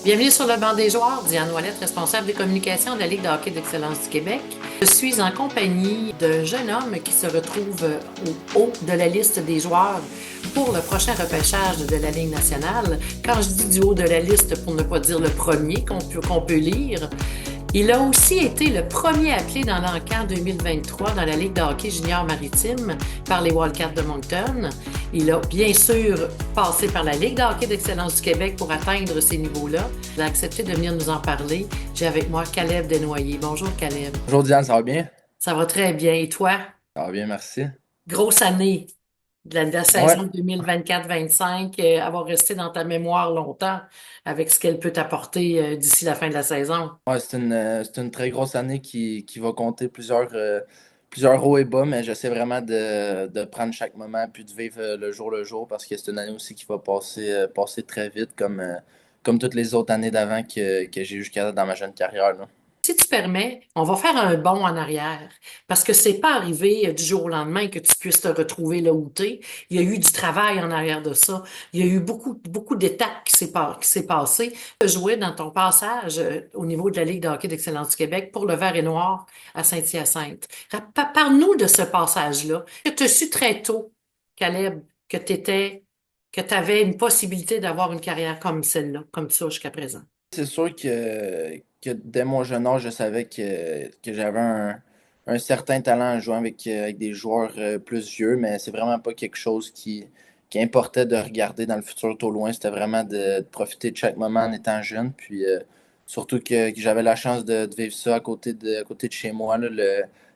Bienvenue sur le banc des joueurs, Diane Ouellette, responsable des communications de la Ligue de hockey d'excellence du Québec. Je suis en compagnie d'un jeune homme qui se retrouve au haut de la liste des joueurs pour le prochain repêchage de la Ligue nationale. Quand je dis du haut de la liste, pour ne pas dire le premier qu'on peut lire, il a aussi été le premier appelé dans l'encan 2023 dans la Ligue de hockey junior maritime par les Wildcats de Moncton. Il a bien sûr passé par la Ligue de hockey d'excellence du Québec pour atteindre ces niveaux-là. Il a accepté de venir nous en parler. J'ai avec moi Caleb Desnoyers. Bonjour Caleb. Bonjour Diane, ça va bien? Ça va très bien. Et toi? Ça va bien, merci. Grosse année de la Ouais, saison 2024-25, avoir resté dans ta mémoire longtemps avec ce qu'elle peut t'apporter d'ici la fin de la saison. ouais, c'est une très grosse année qui va compter plusieurs hauts et bas, mais j'essaie vraiment de prendre chaque moment puis de vivre le jour parce que c'est une année aussi qui va passer très vite comme toutes les autres années d'avant que j'ai eu jusqu'à dans ma jeune carrière, là. Si tu permets, on va faire un bond en arrière parce que c'est pas arrivé du jour au lendemain que tu puisses te retrouver là où t'es. Il y a eu du travail en arrière de ça. Il y a eu beaucoup d'étapes qui s'est passé. Tu as joué dans ton passage au niveau de la Ligue de hockey d'excellence du Québec pour le Vert et Noir à Saint-Hyacinthe. Parle-nous de ce passage-là. Que tu as su très tôt, Caleb, que tu avais une possibilité d'avoir une carrière comme celle-là, comme ça jusqu'à présent. C'est sûr que dès mon jeune âge, je savais que j'avais un certain talent à jouer avec des joueurs plus vieux, mais c'est vraiment pas quelque chose qui importait de regarder dans le futur au loin. C'était vraiment de profiter de chaque moment en étant jeune. Puis surtout que j'avais la chance de vivre ça à côté de chez moi, là,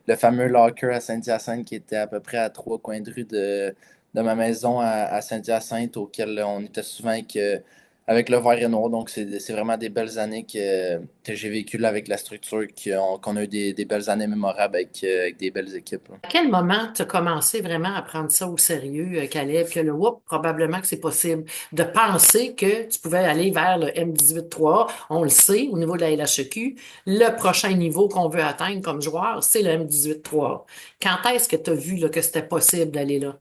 le fameux locker à Saint-Hyacinthe qui était à peu près à 3 coins de rue de ma maison à Saint-Hyacinthe, auquel on était souvent avec le vert et noir. Donc, c'est vraiment des belles années que j'ai vécues là avec la structure, qu'on a eu des belles années mémorables avec des belles équipes, là. À quel moment tu as commencé vraiment à prendre ça au sérieux, Caleb, que le whoop, probablement que c'est possible, de penser que tu pouvais aller vers le M18-3, on le sait, au niveau de la LHEQ, le prochain niveau qu'on veut atteindre comme joueur, c'est le M18-3. Quand est-ce que tu as vu là, que c'était possible d'aller là?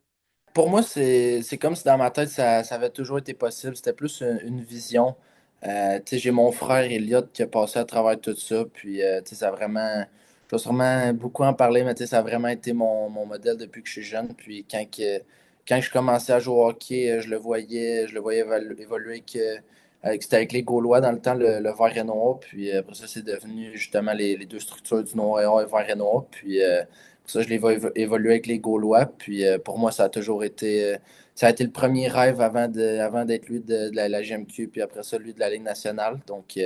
Pour moi, c'est comme si dans ma tête, ça avait toujours été possible. C'était plus une vision. Tu sais, j'ai mon frère Elliot qui a passé à travers tout ça. Puis, tu sais, ça a vraiment. Je vais sûrement beaucoup en parler, mais tu sais, ça a vraiment été mon modèle depuis que je suis jeune. Puis, quand je commençais à jouer au hockey, je le voyais évoluer c'était avec les Gaulois dans le temps, le vert et noir. Puis, après ça, c'est devenu justement les deux structures du noir et vert et noir. Puis, ça, je les vois évoluer avec les Gaulois. Puis pour moi, ça a toujours été, ça a été le premier rêve avant d'être lui de la GMQ, puis après ça, lui de la Ligue nationale. Donc, tu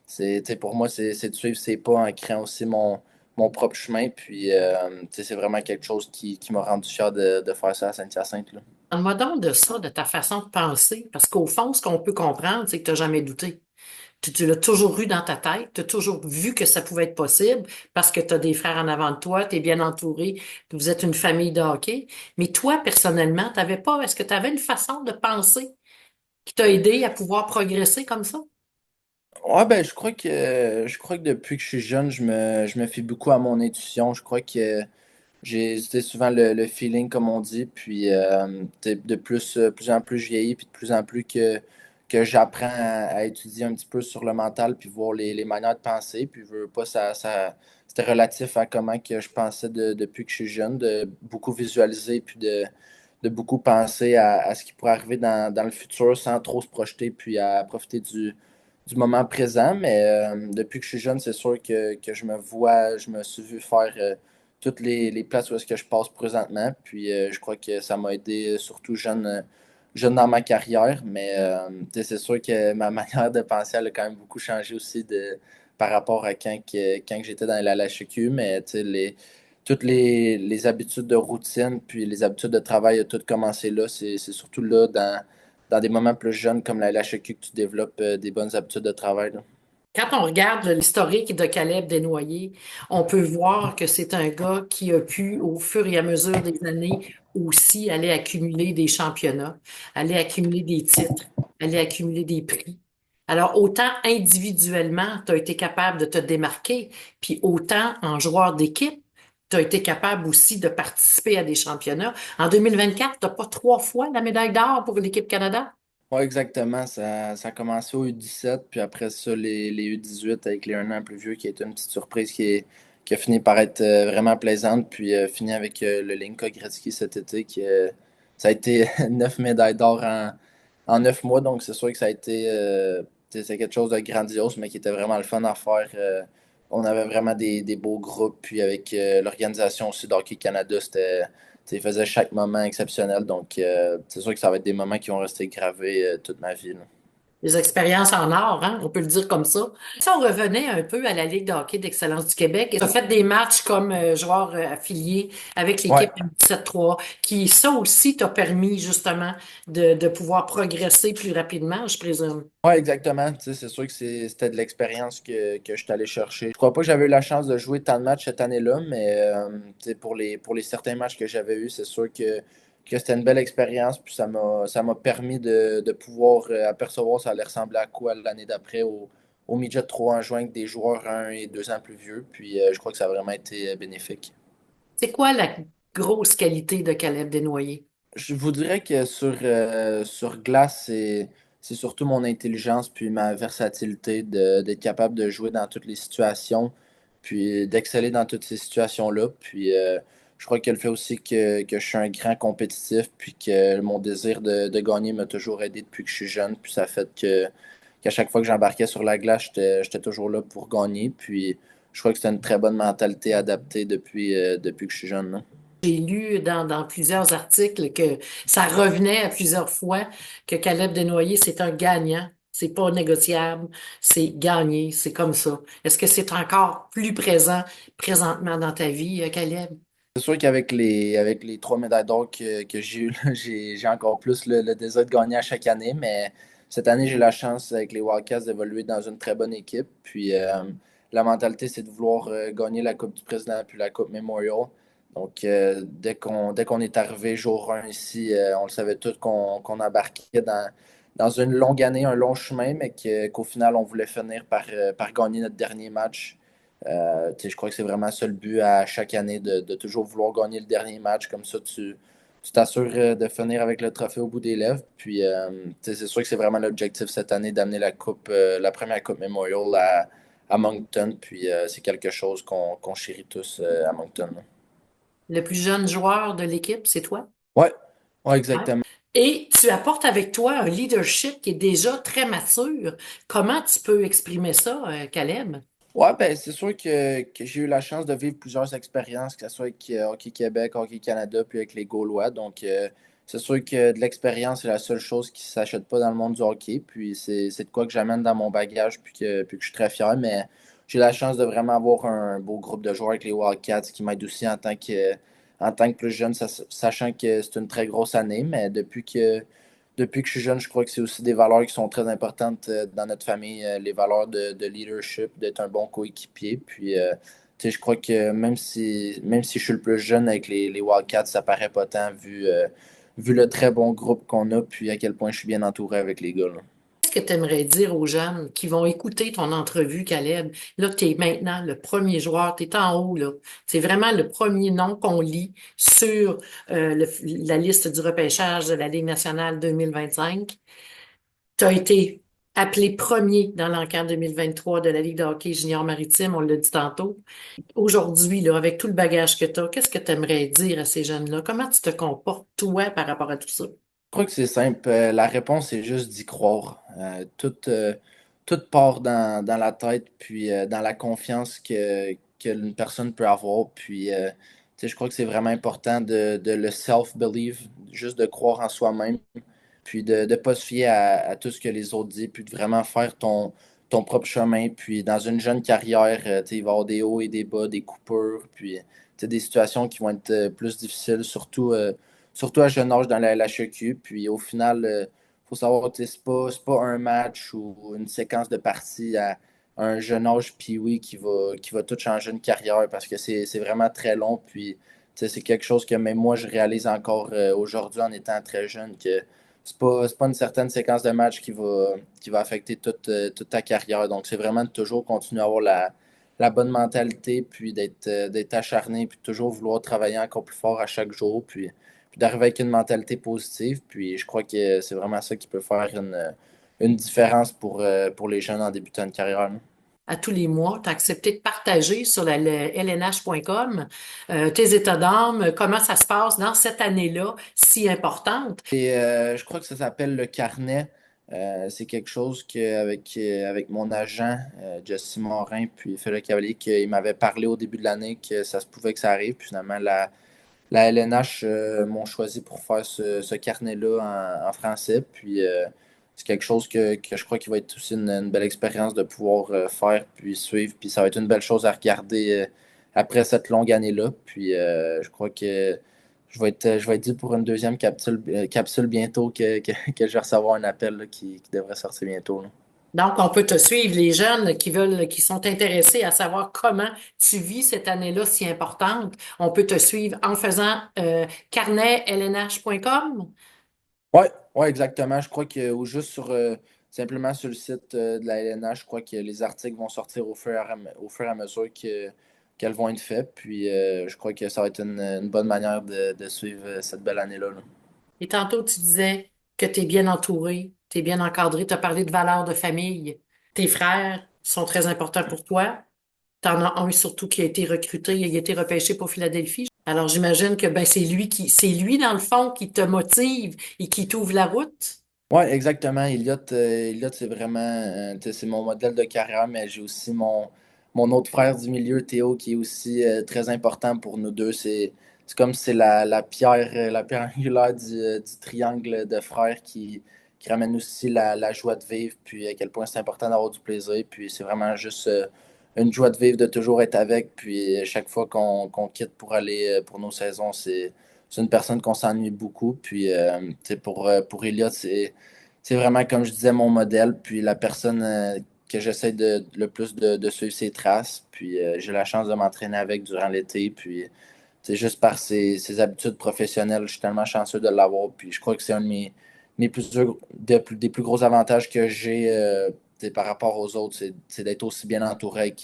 sais, pour moi, c'est de suivre ses pas en créant aussi mon propre chemin. Puis, tu sais, c'est vraiment quelque chose qui m'a rendu fier de faire ça à Saint-Hyacinthe, là. Parle-moi donc de ça, de ta façon de penser, parce qu'au fond, ce qu'on peut comprendre, c'est que tu n'as jamais douté. Tu l'as toujours eu dans ta tête, tu as toujours vu que ça pouvait être possible parce que tu as des frères en avant de toi, tu es bien entouré, puis vous êtes une famille de hockey. Mais toi, personnellement, t'avais pas, est-ce que tu avais une façon de penser qui t'a aidé à pouvoir progresser comme ça? Ouais, ben, je crois que depuis que je suis jeune, je me fie beaucoup à mon intuition. Je crois que j'ai c'était souvent le feeling, comme on dit, puis plus en plus je vieillis, puis de plus en plus que j'apprends à étudier un petit peu sur le mental, puis voir les manières de penser, puis je veux pas, c'était relatif à comment que je pensais depuis que je suis jeune, de beaucoup visualiser, puis de beaucoup penser à ce qui pourrait arriver dans le futur sans trop se projeter, puis à profiter du moment présent. Mais depuis que je suis jeune, c'est sûr que je me suis vu faire toutes les places où est-ce que je passe présentement. Puis je crois que ça m'a aidé surtout jeune dans ma carrière. Mais tu sais, c'est sûr que ma manière de penser, elle a quand même beaucoup changé aussi par rapport à quand que j'étais dans la LHQ. Mais tu sais, toutes les habitudes de routine, puis les habitudes de travail, a tout commencé là. C'est surtout là, dans des moments plus jeunes comme la LHQ, que tu développes des bonnes habitudes de travail, là. Quand on regarde l'historique de Caleb Desnoyers, on peut voir que c'est un gars qui a pu, au fur et à mesure des années, aussi aller accumuler des championnats, aller accumuler des titres, aller accumuler des prix. Alors, autant individuellement, tu as été capable de te démarquer, puis autant en joueur d'équipe, tu as été capable aussi de participer à des championnats. En 2024, tu n'as pas trois fois la médaille d'or pour l'équipe Canada? Ouais, exactement. Ça a commencé au U17, puis après ça, les U18 avec les 1 an plus vieux, qui est une petite surprise qui a fini par être vraiment plaisante, puis fini avec le Linka Gretzky cet été, ça a été 9 médailles d'or en 9 mois, donc c'est sûr que ça a été c'est quelque chose de grandiose, mais qui était vraiment le fun à faire. On avait vraiment des beaux groupes, puis avec l'organisation aussi d'Hockey Canada, ils faisaient chaque moment exceptionnel, donc c'est sûr que ça va être des moments qui vont rester gravés toute ma vie, là. Des expériences en or, hein, on peut le dire comme ça. Si on revenait un peu à la Ligue de hockey d'excellence du Québec, tu as fait des matchs comme joueur affilié avec Ouais, l'équipe M17-3, qui ça aussi t'a permis justement de pouvoir progresser plus rapidement, je présume. ouais, exactement. Tu sais, c'est sûr que c'était de l'expérience que je suis allé chercher. Je crois pas que j'avais eu la chance de jouer tant de matchs cette année-là, mais tu sais, pour les certains matchs que j'avais eus, c'est sûr que c'était une belle expérience. Puis ça m'a permis de pouvoir apercevoir ça allait ressembler à quoi l'année d'après au Midget 3 en juin avec des joueurs 1 et 2 ans plus vieux. Puis je crois que ça a vraiment été bénéfique. C'est quoi la grosse qualité de Caleb Desnoyers? Je vous dirais que sur glace, c'est surtout mon intelligence puis ma versatilité d'être capable de jouer dans toutes les situations, puis d'exceller dans toutes ces situations-là. Puis je crois qu'elle fait aussi que je suis un grand compétitif, puis que mon désir de gagner m'a toujours aidé depuis que je suis jeune. Puis ça fait qu'à chaque fois que j'embarquais sur la glace, j'étais toujours là pour gagner. Puis je crois que c'est une très bonne mentalité adaptée depuis que je suis jeune, là. J'ai lu dans plusieurs articles que ça revenait à plusieurs fois que Caleb Desnoyers, c'est un gagnant. C'est pas négociable, c'est gagné, c'est comme ça. Est-ce que c'est encore plus présent présentement dans ta vie, Caleb? C'est sûr qu'avec les 3 médailles d'or que j'ai eues, là, j'ai encore plus le désir de gagner à chaque année, mais cette année, j'ai la chance avec les Wildcats d'évoluer dans une très bonne équipe. Puis la mentalité, c'est de vouloir gagner la Coupe du Président puis la Coupe Memorial. Donc, dès qu'on est arrivé jour 1 ici, on le savait tous qu'on embarquait dans une longue année, un long chemin, mais qu'au final, on voulait finir par gagner notre dernier match. Tu sais, je crois que c'est vraiment ça le but à chaque année, de toujours vouloir gagner le dernier match. Comme ça, tu t'assures de finir avec le trophée au bout des lèvres. Puis, tu sais, c'est sûr que c'est vraiment l'objectif cette année d'amener la première Coupe Memorial à Moncton. Puis, c'est quelque chose qu'on chérit tous à Moncton, là. Le plus jeune joueur de l'équipe, c'est toi? Ouais, ouais, Ouais. exactement. Et tu apportes avec toi un leadership qui est déjà très mature. Comment tu peux exprimer ça, Caleb? Ouais, ben c'est sûr que j'ai eu la chance de vivre plusieurs expériences, que ce soit avec Hockey Québec, Hockey Canada, puis avec les Gaulois. Donc, c'est sûr que de l'expérience, c'est la seule chose qui ne s'achète pas dans le monde du hockey. Puis, c'est de quoi que j'amène dans mon bagage, puis que je suis très fier. Mais j'ai la chance de vraiment avoir un beau groupe de joueurs avec les Wildcats qui m'aide aussi en tant que plus jeune, sachant que c'est une très grosse année. Mais depuis que je suis jeune, je crois que c'est aussi des valeurs qui sont très importantes dans notre famille, les valeurs de leadership, d'être un bon coéquipier. Puis, tu sais, je crois que même si je suis le plus jeune avec les Wildcats, ça paraît pas tant vu le très bon groupe qu'on a, puis à quel point je suis bien entouré avec les gars, là. Qu'est-ce que tu aimerais dire aux jeunes qui vont écouter ton entrevue, Caleb? Là, tu es maintenant le premier joueur, tu es en haut, là. C'est vraiment le premier nom qu'on lit sur la liste du repêchage de la Ligue nationale 2025. Tu as été appelé premier dans l'encan 2023 de la Ligue de hockey junior maritime, on l'a dit tantôt. Aujourd'hui, là, avec tout le bagage que tu as, qu'est-ce que tu aimerais dire à ces jeunes-là? Comment tu te comportes, toi, par rapport à tout ça? Je crois que c'est simple. La réponse, c'est juste d'y croire. Tout part dans la tête, puis dans la confiance qu'une personne peut avoir. Puis, tu sais, je crois que c'est vraiment important de le self-believe, juste de croire en soi-même, puis de ne pas se fier à tout ce que les autres disent, puis de vraiment faire ton propre chemin. Puis, dans une jeune carrière, tu sais, il va y avoir des hauts et des bas, des coupures, puis, tu sais, des situations qui vont être plus difficiles, surtout à jeune âge dans la LHEQ. Puis au final, faut savoir que c'est pas un match ou une séquence de parties à un jeune âge puis oui qui va tout changer une carrière parce que c'est vraiment très long. Puis tu sais, c'est quelque chose que même moi je réalise encore aujourd'hui en étant très jeune que c'est pas une certaine séquence de match qui va affecter toute ta carrière. Donc c'est vraiment de toujours continuer à avoir la bonne mentalité, puis d'être acharné, puis de toujours vouloir travailler encore plus fort à chaque jour. Puis puis d'arriver avec une mentalité positive. Puis je crois que c'est vraiment ça qui peut faire une différence pour les jeunes en débutant de carrière, là. À tous les mois, tu as accepté de partager sur le lnh.com tes états d'âme, comment ça se passe dans cette année-là si importante. Et je crois que ça s'appelle le carnet. C'est quelque chose avec mon agent, Jesse Morin, puis Félix Cavalier, qu'il m'avait parlé au début de l'année que ça se pouvait que ça arrive. Puis finalement, la LNH m'ont choisi pour faire ce carnet-là en français. Puis c'est quelque chose que je crois qu'il va être aussi une belle expérience de pouvoir faire, puis suivre. Puis ça va être une belle chose à regarder après cette longue année-là. Puis je crois que je vais être dû pour une deuxième capsule bientôt que je vais recevoir un appel là, qui devrait sortir bientôt, là. Donc, on peut te suivre, les jeunes qui sont intéressés à savoir comment tu vis cette année-là si importante. On peut te suivre en faisant carnetlnh.com. Ouais, ouais, exactement. Je crois que ou juste simplement sur le site de la LNH, je crois que les articles vont sortir au fur et à mesure qu'elles vont être faites. Puis je crois que ça va être une bonne manière de suivre cette belle année-là, là. Et tantôt, tu disais que tu es bien entouré, tu es bien encadré, tu as parlé de valeurs de famille. Tes frères sont très importants pour toi. Tu en as un surtout qui a été recruté, il a été repêché pour Philadelphie. Alors j'imagine que ben, c'est lui dans le fond qui te motive et qui t'ouvre la route. Ouais, exactement. Elliot, c'est vraiment, tu sais, c'est mon modèle de carrière, mais j'ai aussi mon autre frère du milieu, Théo, qui est aussi très important pour nous deux. C'est comme si c'est la pierre angulaire du triangle de frères qui ramène aussi la joie de vivre, puis à quel point c'est important d'avoir du plaisir. Puis c'est vraiment juste une joie de vivre, de toujours être avec. Puis chaque fois qu'on quitte pour aller pour nos saisons, c'est une personne qu'on s'ennuie beaucoup. Puis tu sais, pour Elliot, c'est vraiment, comme je disais, mon modèle, puis la personne que j'essaie le plus de suivre ses traces. Puis j'ai la chance de m'entraîner avec durant l'été. Puis c'est juste par ses habitudes professionnelles, je suis tellement chanceux de l'avoir. Puis je crois que c'est un de des plus gros avantages que j'ai par rapport aux autres, c'est d'être aussi bien entouré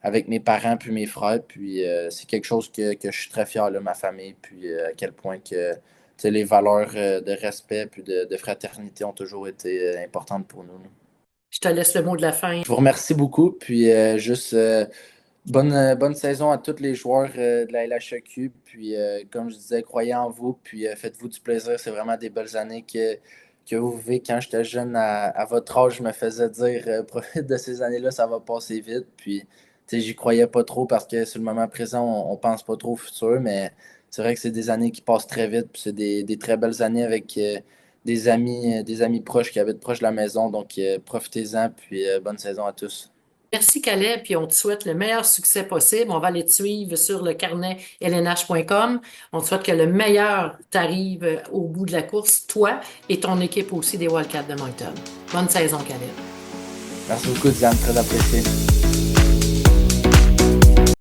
avec mes parents puis mes frères. Puis c'est quelque chose que je suis très fier de ma famille. Puis à quel point que les valeurs de respect puis de fraternité ont toujours été importantes pour nous, là. Je te laisse le mot de la fin. Je vous remercie beaucoup. Puis juste bonne saison à tous les joueurs de la LHEQ. Puis comme je disais, croyez en vous. Puis faites-vous du plaisir. C'est vraiment des belles années que vous vivez. Quand j'étais jeune, à votre âge, je me faisais dire profite de ces années-là, ça va passer vite. Puis tu sais, j'y croyais pas trop parce que sur le moment présent, on pense pas trop au futur. Mais c'est vrai que c'est des années qui passent très vite. Puis c'est des très belles années avec des amis proches qui habitent proche de la maison. Donc profitez-en. Puis bonne saison à tous. Merci Calais, puis on te souhaite le meilleur succès possible. On va aller te suivre sur le carnet lnh.com. On te souhaite que le meilleur t'arrive au bout de la course, toi et ton équipe aussi des Wildcats de Moncton. Bonne saison, Calais. Merci beaucoup, Diane. Très apprécié.